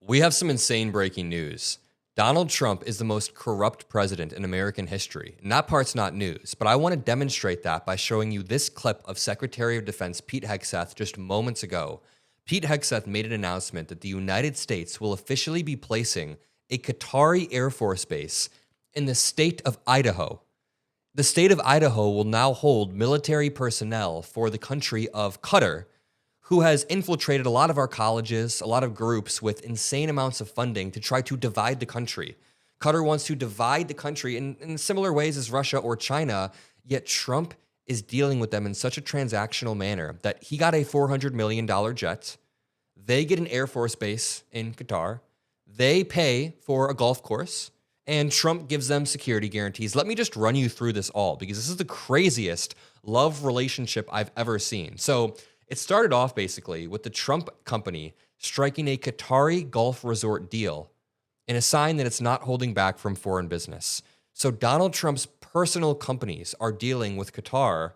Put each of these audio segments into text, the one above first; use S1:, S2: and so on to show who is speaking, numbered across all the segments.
S1: We have some insane breaking news. Donald Trump is the most corrupt president in American history. And that part's not news, but I want to demonstrate that by showing you this clip of Secretary of Defense Pete Hegseth just moments ago. Pete Hegseth made an announcement that the United States will officially be placing a Qatari Air Force base in the state of Idaho. The state of Idaho will now hold military personnel for the country of Qatar, who has infiltrated a lot of our colleges, a lot of groups with insane amounts of funding to try to divide the country. Qatar wants to divide the country in similar ways as Russia or China, yet Trump is dealing with them in such a transactional manner that he got a $400 million jet. They get an Air Force base in Qatar. They pay for a golf course, and Trump gives them security guarantees. Let me just run you through this all, because this is the craziest love relationship I've ever seen. So it started off basically with the Trump company striking a Qatari golf resort deal in a sign that it's not holding back from foreign business. So Donald Trump's personal companies are dealing with Qatar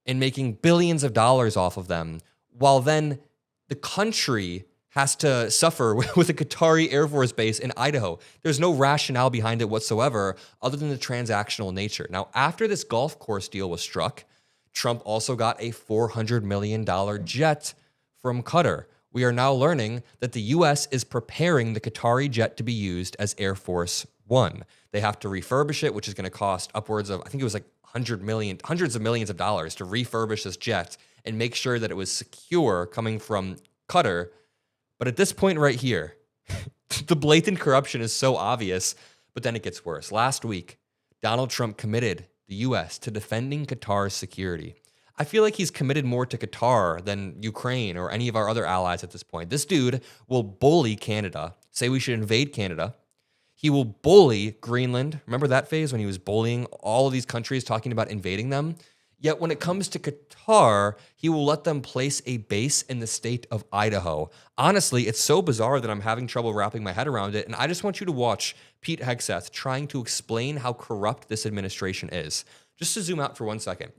S1: and making billions of dollars off of them, while then the country has to suffer with a Qatari Air Force base in Idaho. There's no rationale behind it whatsoever other than the transactional nature. Now, after this golf course deal was struck, Trump also got a $400 million jet from Qatar. We are now learning that the U.S. is preparing the Qatari jet to be used as Air Force One. They have to refurbish it, which is going to cost upwards of, I think it was like hundreds of millions of dollars to refurbish this jet and make sure that it was secure coming from Qatar. But at this point right here, the blatant corruption is so obvious, but then it gets worse. Last week, Donald Trump committed the U.S. to defending Qatar's security. I feel like he's committed more to Qatar than Ukraine or any of our other allies at this point. This dude will bully Canada, say we should invade Canada. He will bully Greenland. Remember that phase when he was bullying all of these countries, talking about invading them? Yet when it comes to Qatar, he will let them place a base in the state of Idaho. Honestly, it's so bizarre that I'm having trouble wrapping my head around it, and I just want you to watch Pete Hegseth trying to explain how corrupt this administration is. Just to zoom out for 1 second.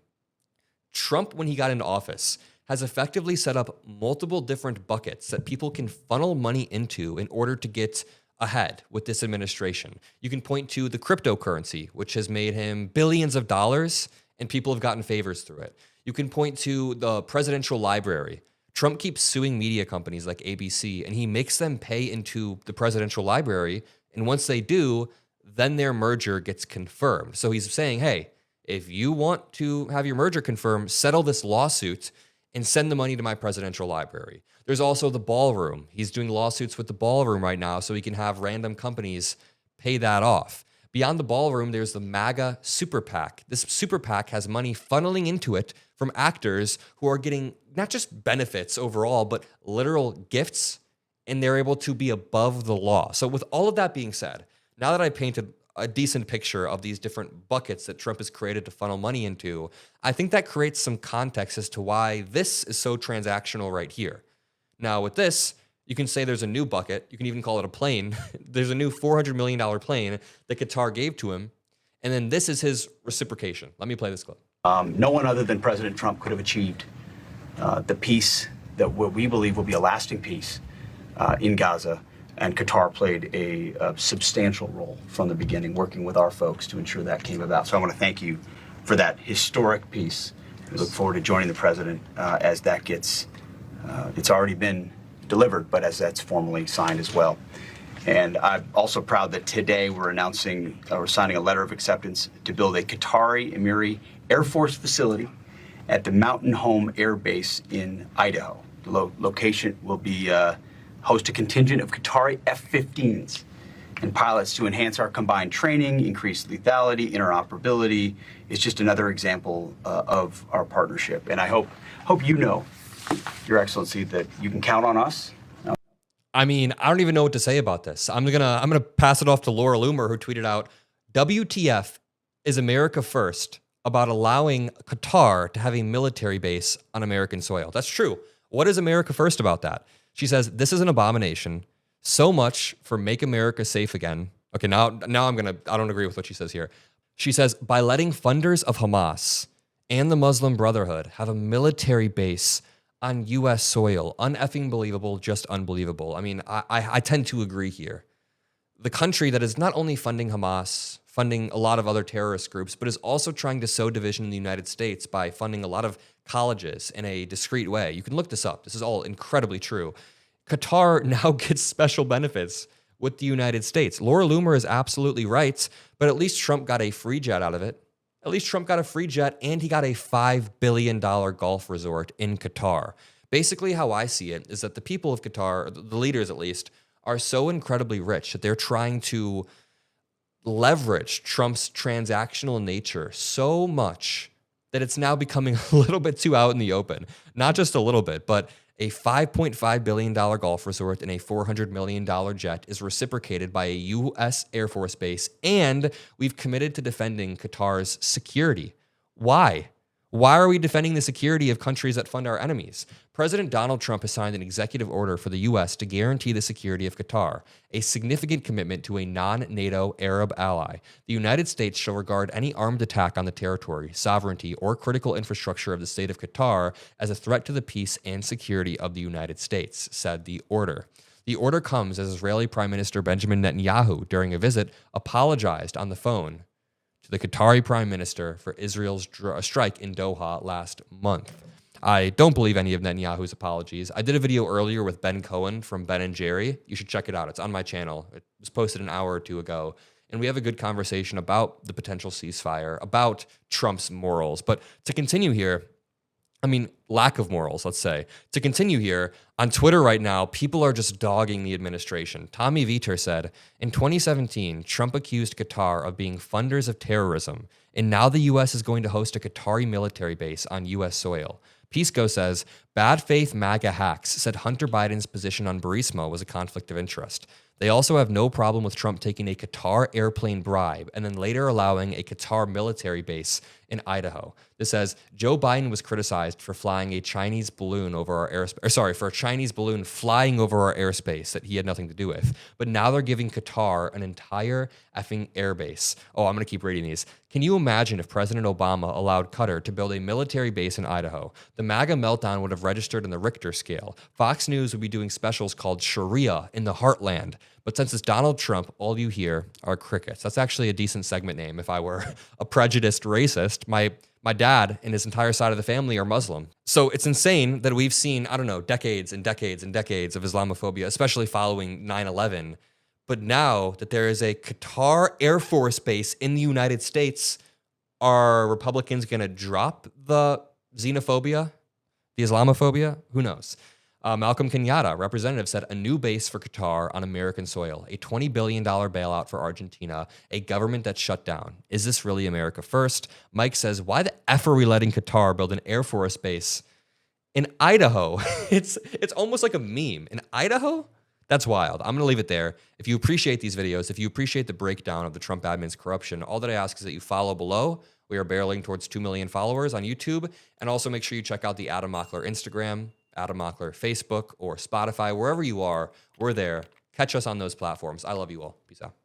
S1: Trump, when he got into office, has effectively set up multiple different buckets that people can funnel money into in order to get ahead with this administration. You can point to the cryptocurrency, which has made him billions of dollars, and people have gotten favors through it. You can point to the presidential library. Trump keeps suing media companies like ABC, and he makes them pay into the presidential library. And once they do, then their merger gets confirmed. So he's saying, hey, if you want to have your merger confirmed, settle this lawsuit and send the money to my presidential library. There's also the ballroom. He's doing lawsuits with the ballroom right now so he can have random companies pay that off. Beyond the ballroom, there's the MAGA super PAC. This super PAC has money funneling into it from actors who are getting not just benefits overall, but literal gifts, and they're able to be above the law. So with all of that being said, now that I painted a decent picture of these different buckets that Trump has created to funnel money into, I think that creates some context as to why this is so transactional right here. Now with this, you can say there's a new bucket. You can even call it a plane. There's a new $400 million plane that Qatar gave to him. And then this is his reciprocation. Let me play this clip.
S2: No one other than President Trump could have achieved the peace that what we believe will be a lasting peace in Gaza. And Qatar played a substantial role from the beginning, working with our folks to ensure that came about. So I want to thank you for that historic peace. We look forward to joining the president as that gets, it's already been delivered, but as that's formally signed as well. And I'm also proud that today we're signing a letter of acceptance to build a Qatari Emiri Air Force facility at the Mountain Home Air Base in Idaho. The location will be host a contingent of Qatari F-15s and pilots to enhance our combined training, increase lethality, interoperability. It's just another example of our partnership. And I hope you know, Your Excellency, that you can count on us.
S1: I mean, I don't even know what to say about this. I'm gonna pass it off to Laura Loomer, who tweeted out, WTF is America first about allowing Qatar to have a military base on American soil. That's true. What is America first about that? She says, this is an abomination. So much for make America safe again. Okay, now I don't agree with what she says here. She says, by letting funders of Hamas and the Muslim Brotherhood have a military base on U.S. soil. Uneffing believable, just unbelievable. I mean, I tend to agree here. The country that is not only funding Hamas, funding a lot of other terrorist groups, but is also trying to sow division in the United States by funding a lot of colleges in a discreet way. You can look this up. This is all incredibly true. Qatar now gets special benefits with the United States. Laura Loomer is absolutely right, but at least Trump got a free jet out of it. At least Trump got a free jet, and he got a $5 billion golf resort in Qatar. Basically, how I see it is that the people of Qatar, the leaders at least, are so incredibly rich that they're trying to leverage Trump's transactional nature so much that it's now becoming a little bit too out in the open. Not just a little bit, but a $5.5 billion golf resort and a $400 million jet is reciprocated by a U.S. Air Force base, and we've committed to defending Qatar's security. Why? Why are we defending the security of countries that fund our enemies? President Donald Trump has signed an executive order for the U.S. to guarantee the security of Qatar, a significant commitment to a non-NATO Arab ally. The United States shall regard any armed attack on the territory, sovereignty, or critical infrastructure of the state of Qatar as a threat to the peace and security of the United States, said the order. The order comes as Israeli Prime Minister Benjamin Netanyahu, during a visit, apologized on the phone to the Qatari Prime Minister for Israel's strike in Doha last month. I don't believe any of Netanyahu's apologies. I did a video earlier with Ben Cohen from Ben and Jerry. You should check it out. It's on my channel. It was posted an hour or two ago. And we have a good conversation about the potential ceasefire, about Trump's morals. But to continue here, I mean, lack of morals, let's say. To continue here, on Twitter right now, people are just dogging the administration. Tommy Vietor said, in 2017, Trump accused Qatar of being funders of terrorism, and now the U.S. is going to host a Qatari military base on U.S. soil. Pisco says, bad faith MAGA hacks said Hunter Biden's position on Burisma was a conflict of interest. They also have no problem with Trump taking a Qatar airplane bribe and then later allowing a Qatar military base in Idaho. This says Joe Biden was criticized for flying a Chinese balloon over our airspace, for a Chinese balloon flying over our airspace that he had nothing to do with. But now they're giving Qatar an entire effing airbase. Oh, I'm going to keep reading these. Can you imagine if President Obama allowed Qatar to build a military base in Idaho? The MAGA meltdown would have registered in the Richter scale. Fox News would be doing specials called Sharia in the Heartland. But since it's Donald Trump, all you hear are crickets. That's actually a decent segment name if I were a prejudiced racist. My dad and his entire side of the family are Muslim. So it's insane that we've seen, I don't know, decades and decades and decades of Islamophobia, especially following 9/11. But now that there is a Qatar Air Force base in the United States, are Republicans going to drop the xenophobia, the Islamophobia? Who knows? Malcolm Kenyatta, representative, said a new base for Qatar on American soil, a $20 billion bailout for Argentina, a government that's shut down. Is this really America first? Mike says, why the F are we letting Qatar build an Air Force base in Idaho? It's almost like a meme. In Idaho? That's wild. I'm going to leave it there. If you appreciate these videos, if you appreciate the breakdown of the Trump admin's corruption, all that I ask is that you follow below. We are barreling towards 2 million followers on YouTube. And also make sure you check out the Adam Mockler Instagram, Adam Mockler Facebook, or Spotify. Wherever you are, we're there. Catch us on those platforms. I love you all. Peace out.